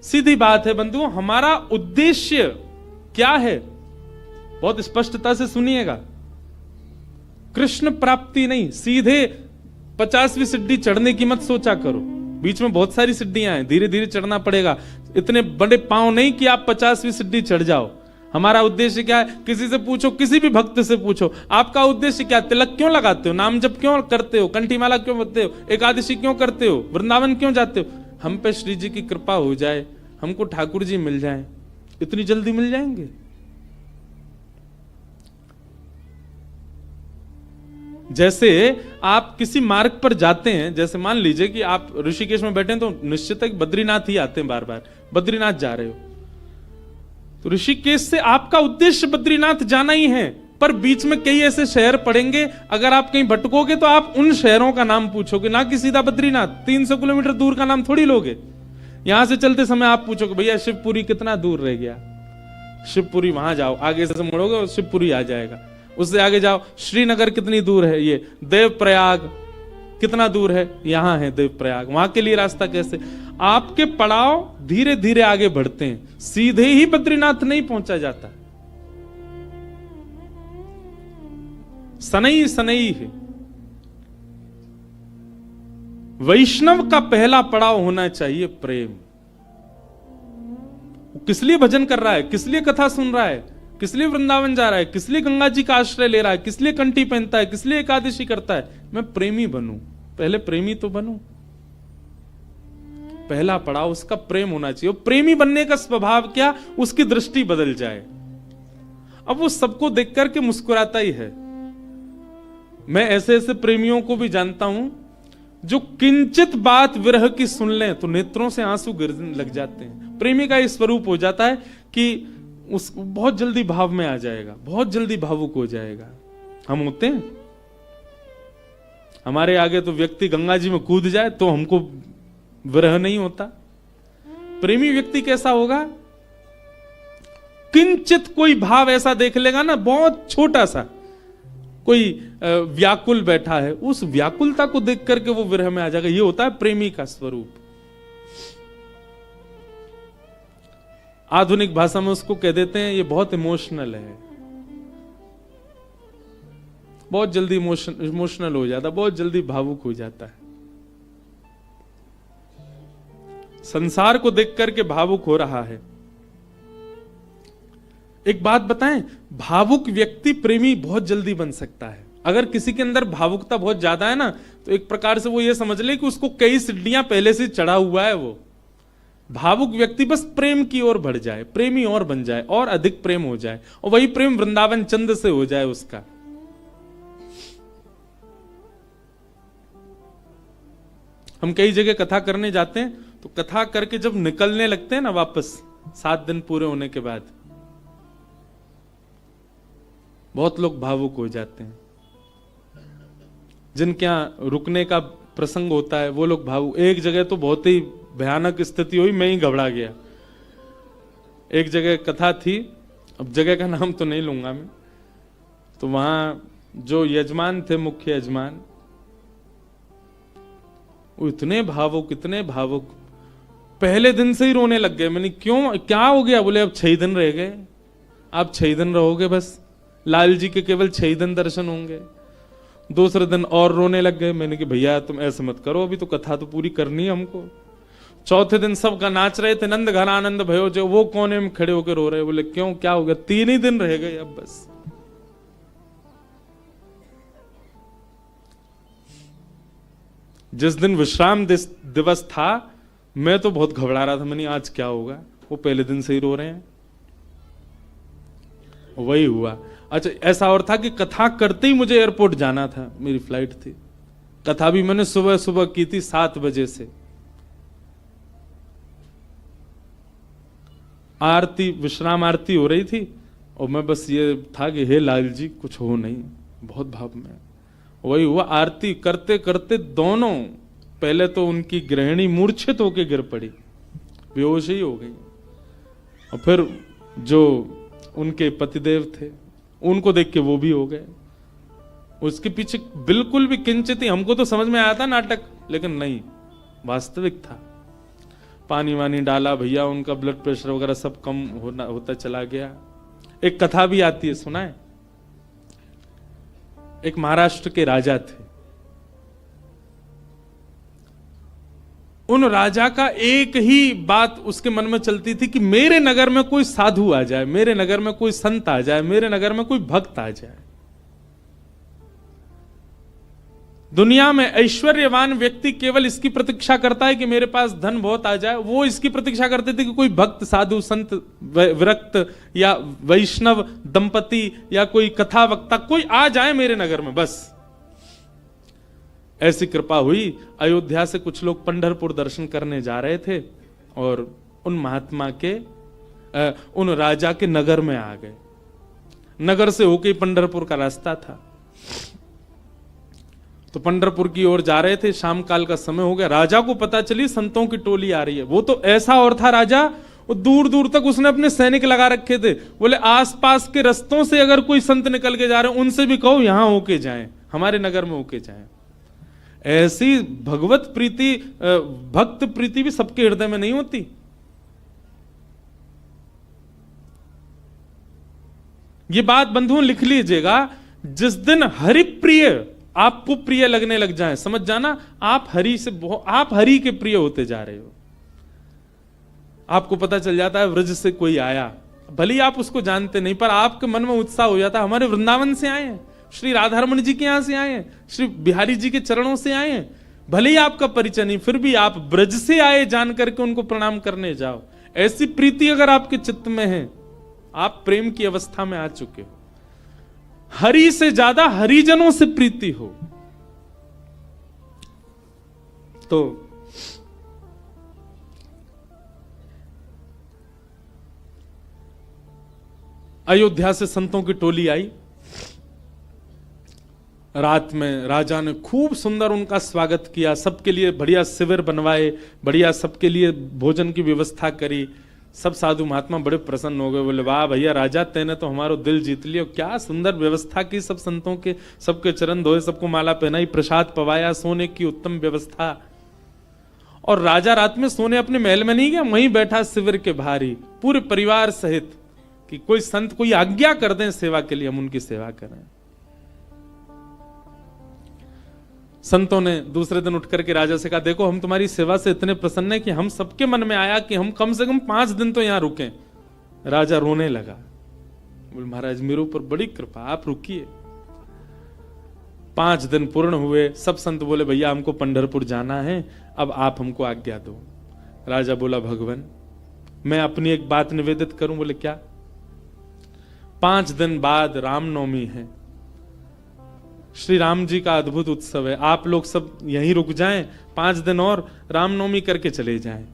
सीधी बात है बंधुओं, हमारा उद्देश्य क्या है? बहुत स्पष्टता से सुनिएगा। कृष्ण प्राप्ति नहीं, सीधे 50वीं सीढ़ी चढ़ने की मत सोचा करो। बीच में बहुत सारी सीढ़ियां हैं, धीरे धीरे चढ़ना पड़ेगा। इतने बड़े पांव नहीं कि आप 50वीं सीढ़ी चढ़ जाओ। हमारा उद्देश्य क्या है? किसी से पूछो, किसी भी भक्त से पूछो, आपका उद्देश्य क्या? तिलक क्यों लगाते हो? नाम जप क्यों करते हो? कंठीमाला क्यों करते हो? एकादशी क्यों करते हो? वृंदावन क्यों जाते हो? हम पे श्री जी की कृपा हो जाए, हमको ठाकुर जी मिल जाए। इतनी जल्दी मिल जाएंगे? जैसे आप किसी मार्ग पर जाते हैं, जैसे मान लीजिए कि आप ऋषिकेश में बैठे हैं तो निश्चित है कि बद्रीनाथ ही आते हैं, बार बार बद्रीनाथ जा रहे हो तो ऋषिकेश से आपका उद्देश्य बद्रीनाथ जाना ही है, पर बीच में कई ऐसे शहर पड़ेंगे, अगर आप कहीं भटकोगे तो आप उन शहरों का नाम पूछोगे, ना कि सीधा बद्रीनाथ। 300 किलोमीटर दूर का नाम थोड़ी लोगे। यहां से चलते समय आप पूछोगे भैया शिवपुरी कितना दूर रह गया? शिवपुरी वहां जाओ, आगे से मुड़ोगे और शिवपुरी आ जाएगा। उससे आगे जाओ, श्रीनगर कितनी दूर है? ये देवप्रयाग कितना दूर है? यहां है देवप्रयाग। वहां के लिए रास्ता कैसे? आपके पड़ाव धीरे धीरे आगे बढ़ते हैं, सीधे ही बद्रीनाथ नहीं पहुंचा जाता। सनई सनई है। वैष्णव का पहला पड़ाव होना चाहिए प्रेम। किस लिए भजन कर रहा है? किस लिए कथा सुन रहा है? किस लिए वृंदावन जा रहा है? किस लिए गंगा जी का आश्रय ले रहा है? किस लिए कंठी पहनता है? किस लिए एकादशी करता है? मैं प्रेमी बनूं। पहले प्रेमी तो बनूं। पहला पड़ाव उसका प्रेम होना चाहिए। प्रेमी बनने का स्वभाव क्या? उसकी दृष्टि बदल जाए। अब वो सबको देख करके मुस्कुराता ही है। मैं ऐसे ऐसे प्रेमियों को भी जानता हूं जो किंचित बात विरह की सुन लें तो नेत्रों से आंसू गिरने लग जाते हैं। प्रेमी का इस स्वरूप हो जाता है कि उस बहुत जल्दी भाव में आ जाएगा, बहुत जल्दी भावुक हो जाएगा। हम होते हैं, हमारे आगे तो व्यक्ति गंगा जी में कूद जाए तो हमको विरह नहीं होता। प्रेमी व्यक्ति कैसा होगा? किंचित कोई भाव ऐसा देख लेगा ना, बहुत छोटा सा, कोई व्याकुल बैठा है, उस व्याकुलता को देख करके वो विरह में आ जाएगा। ये होता है प्रेमी का स्वरूप। आधुनिक भाषा में उसको कह देते हैं ये बहुत इमोशनल है, बहुत जल्दी इमोशनल हो जाता, बहुत जल्दी भावुक हो जाता है। संसार को देख करके भावुक हो रहा है। एक बात बताएं, भावुक व्यक्ति प्रेमी बहुत जल्दी बन सकता है। अगर किसी के अंदर भावुकता बहुत ज्यादा है ना, तो एक प्रकार से वो ये समझ ले कि उसको कई सीढ़ियां पहले से चढ़ा हुआ है। वो भावुक व्यक्ति बस प्रेम की ओर बढ़ जाए, प्रेमी और बन जाए, और अधिक प्रेम हो जाए, और वही प्रेम वृंदावन चंद से हो जाए उसका। हम कई जगह कथा करने जाते हैं तो कथा करके जब निकलने लगते हैं ना वापस, 7 दिन पूरे होने के बाद, बहुत लोग भावुक हो जाते हैं। जिनके यहां रुकने का प्रसंग होता है वो लोग भावुक। एक जगह तो बहुत ही भयानक स्थिति हुई, मैं ही घबरा गया। एक जगह कथा थी, अब जगह का नाम तो नहीं लूंगा मैं, तो वहां जो यजमान थे, मुख्य यजमान, वो इतने भावुक, इतने भावुक, पहले दिन से ही रोने लग गए। मैंने क्यों, क्या हो गया? बोले अब 6 दिन रह गए, आप 6 दिन रहोगे बस, लाल जी के केवल 6 दिन दर्शन होंगे। दूसरे दिन और रोने लग गए। मैंने कि भैया तुम ऐसे मत करो, अभी तो कथा तो पूरी करनी है हमको। चौथे दिन सबका नाच रहे थे, नंद घन आनंद भयो जो, वो कोने में खड़े होकर रो रहे। बोले क्यों, क्या हो गया? 3 ही दिन रह गए अब बस। जिस दिन विश्राम दिवस था, मैं तो बहुत घबरा रहा था। मैंने आज क्या होगा, वो पहले दिन से ही रो रहे हैं। वही हुआ। अच्छा, ऐसा और था कि कथा करते ही मुझे एयरपोर्ट जाना था, मेरी फ्लाइट थी। कथा भी मैंने सुबह सुबह की थी 7 बजे से। आरती, विश्राम आरती हो रही थी, और मैं बस ये था कि हे लाल जी कुछ हो नहीं, बहुत भाव में। वही हुआ, आरती करते करते दोनों, पहले तो उनकी गृहिणी मूर्छित होकर गिर पड़ी, बेहोश ही हो गई, और फिर जो उनके पतिदेव थे उनको देख के वो भी हो गए। उसके पीछे बिल्कुल भी किंचित ही, हमको तो समझ में आया था नाटक, लेकिन नहीं, वास्तविक था। पानी वानी डाला भैया, उनका ब्लड प्रेशर वगैरह सब कम होता चला गया। एक कथा भी आती है, सुना है? एक महाराष्ट्र के राजा थे। उन राजा का एक ही बात उसके मन में चलती थी कि मेरे नगर में कोई साधु आ जाए, मेरे नगर में कोई संत आ जाए, मेरे नगर में कोई भक्त आ जाए। दुनिया में ऐश्वर्यवान व्यक्ति केवल इसकी प्रतीक्षा करता है कि मेरे पास धन बहुत आ जाए। वो इसकी प्रतीक्षा करते थे कि कोई भक्त, साधु, संत, विरक्त या वैष्णव दंपति या कोई कथा वक्ता कोई आ जाए मेरे नगर में, बस। ऐसी कृपा हुई। अयोध्या से कुछ लोग पंढरपुर दर्शन करने जा रहे थे और उन महात्मा के उन राजा के नगर में आ गए। नगर से होके पंढरपुर का रास्ता था, तो पंढरपुर की ओर जा रहे थे। शाम काल का समय हो गया। राजा को पता चली संतों की टोली आ रही है। वो तो ऐसा और था राजा, वो दूर दूर तक उसने अपने सैनिक लगा रखे थे। बोले आसपास के रस्तों से अगर कोई संत निकल के जा रहे हैं उनसे भी कहो यहां होके जाएं, हमारे नगर में होके जाएं। ऐसी भगवत प्रीति, भक्त प्रीति भी सबके हृदय में नहीं होती। ये बात बंधुओं लिख लीजिएगा, जिस दिन हरि प्रिय आपको प्रिय लगने लग जाए, समझ जाना आप हरि से आप हरि के प्रिय होते जा रहे हो। आपको पता चल जाता है व्रज से कोई आया, भले ही आप उसको जानते नहीं, पर आपके मन में उत्साह हो जाता है हमारे वृंदावन से आए हैं, श्री राधारमण जी के यहां से आए हैं, श्री बिहारी जी के चरणों से आए हैं। भले ही आपका परिचय नहीं, फिर भी आप ब्रज से आए जान करके उनको प्रणाम करने जाओ। ऐसी प्रीति अगर आपके चित्त में है, आप प्रेम की अवस्था में आ चुके हो। हरि से ज्यादा हरिजनों से प्रीति हो तो अयोध्या से संतों की टोली आई। रात में राजा ने खूब सुंदर उनका स्वागत किया, सबके लिए बढ़िया शिविर बनवाए, बढ़िया सबके लिए भोजन की व्यवस्था करी। सब साधु महात्मा बड़े प्रसन्न हो गए। बोले वाह भैया राजा, तेने तो हमारो दिल जीत लिया, क्या सुंदर व्यवस्था की, सब संतों के सबके चरण धोए, सबको माला पहनाई, प्रसाद पवाया, सोने की उत्तम व्यवस्था। और राजा रात में सोने अपने महल में नहीं गया, वहीं बैठा शिविर के बाहर ही पूरे परिवार सहित, कि कोई संत कोई आज्ञा कर दें सेवा के लिए, हम उनकी सेवा करें। संतों ने दूसरे दिन उठ करके राजा से कहा, देखो हम तुम्हारी सेवा से इतने प्रसन्न हैं कि हम सबके मन में आया कि हम कम से कम 5 दिन तो यहां रुकें। राजा रोने लगा, बोले महाराज मेरे ऊपर बड़ी कृपा, आप रुकिए। 5 दिन पूर्ण हुए। सब संत बोले भैया हमको पंढरपुर जाना है, अब आप हमको आज्ञा दो। राजा बोला भगवान मैं अपनी एक बात निवेदित करूं। बोले क्या? 5 दिन बाद रामनवमी है, श्री राम जी का अद्भुत उत्सव है, आप लोग सब यहीं रुक जाएं, 5 दिन और रामनवमी करके चले जाएं।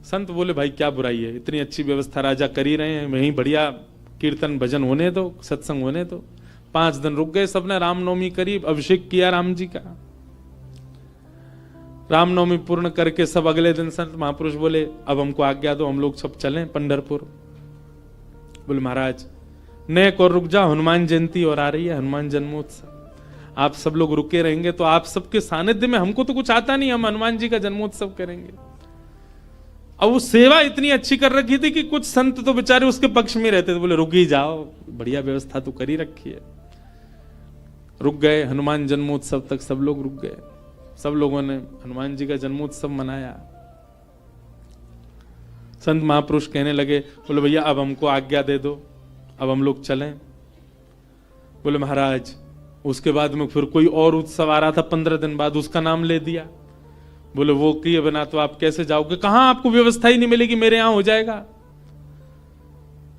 संत बोले भाई क्या बुराई है, इतनी अच्छी व्यवस्था राजा कर ही रहे हैं, वहीं बढ़िया कीर्तन भजन होने दो, सत्संग होने दो। 5 दिन रुक गए, सबने रामनवमी करी, अभिषेक किया राम जी का। रामनवमी पूर्ण करके सब अगले दिन संत महापुरुष बोले अब हमको आज्ञा दो, हम लोग सब चलें पंढरपुर। बोले महाराज नेक और रुक जाओ, हनुमान जयंती और आ रही है, हनुमान जन्मोत्सव, आप सब लोग रुके रहेंगे तो आप सबके सानिध्य में, हमको तो कुछ आता नहीं, हम हनुमान जी का जन्मोत्सव करेंगे। अब वो सेवा इतनी अच्छी कर रखी थी कि कुछ संत तो बेचारे उसके पक्ष में रहते थे, बोले रुक ही जाओ, बढ़िया व्यवस्था तो कर ही रखी है। रुक गए, हनुमान जन्मोत्सव तक सब लोग रुक गए। सब लोगों ने हनुमान जी का जन्मोत्सव मनाया। संत महापुरुष कहने लगे, बोले भैया अब हमको आज्ञा दे दो, अब हम लोग चलें। बोले महाराज उसके बाद में फिर कोई और उत्सव आ रहा था 15 दिन बाद, उसका नाम ले दिया। बोले वो किए बिना तो आप कैसे जाओगे, कहां आपको व्यवस्था ही नहीं मिलेगी, मेरे यहां हो जाएगा।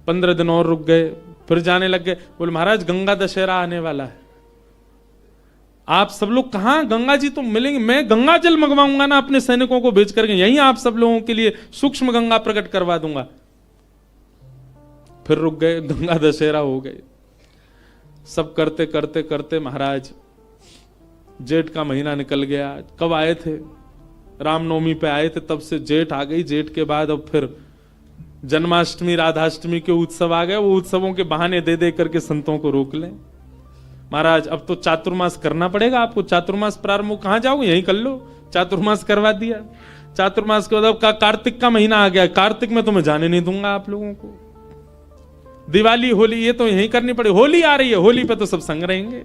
15 दिन और रुक गए, फिर जाने लग गए। बोले महाराज गंगा दशहरा आने वाला है, आप सब लोग कहां, गंगा जी तो मिलेंगे, मैं गंगा जल मंगवाऊंगा ना अपने सैनिकों को भेज करके, यहीं आप सब लोगों के लिए सूक्ष्म गंगा प्रकट करवा दूंगा। फिर रुक गए, गंगा दशहरा हो गए। सब करते करते करते महाराज जेठ का महीना निकल गया। कब आए थे? रामनवमी पे आए थे, तब से जेठ आ गई। जेठ के बाद अब फिर जन्माष्टमी राधाष्टमी के उत्सव आ गए। वो उत्सवों के बहाने दे दे करके संतों को रोक लें। महाराज अब तो चातुर्मास करना पड़ेगा आपको, चातुर्मास प्रारंभ, कहां जाओगे, यहीं कर लो। चातुर्मास करवा दिया। चातुर्मास के बाद अब कार्तिक का महीना आ गया, कार्तिक में तो मैं जाने नहीं दूंगा आप लोगों को। दिवाली होली ये तो यही करनी पड़े, होली आ रही है, होली पे तो सब संग रहेंगे।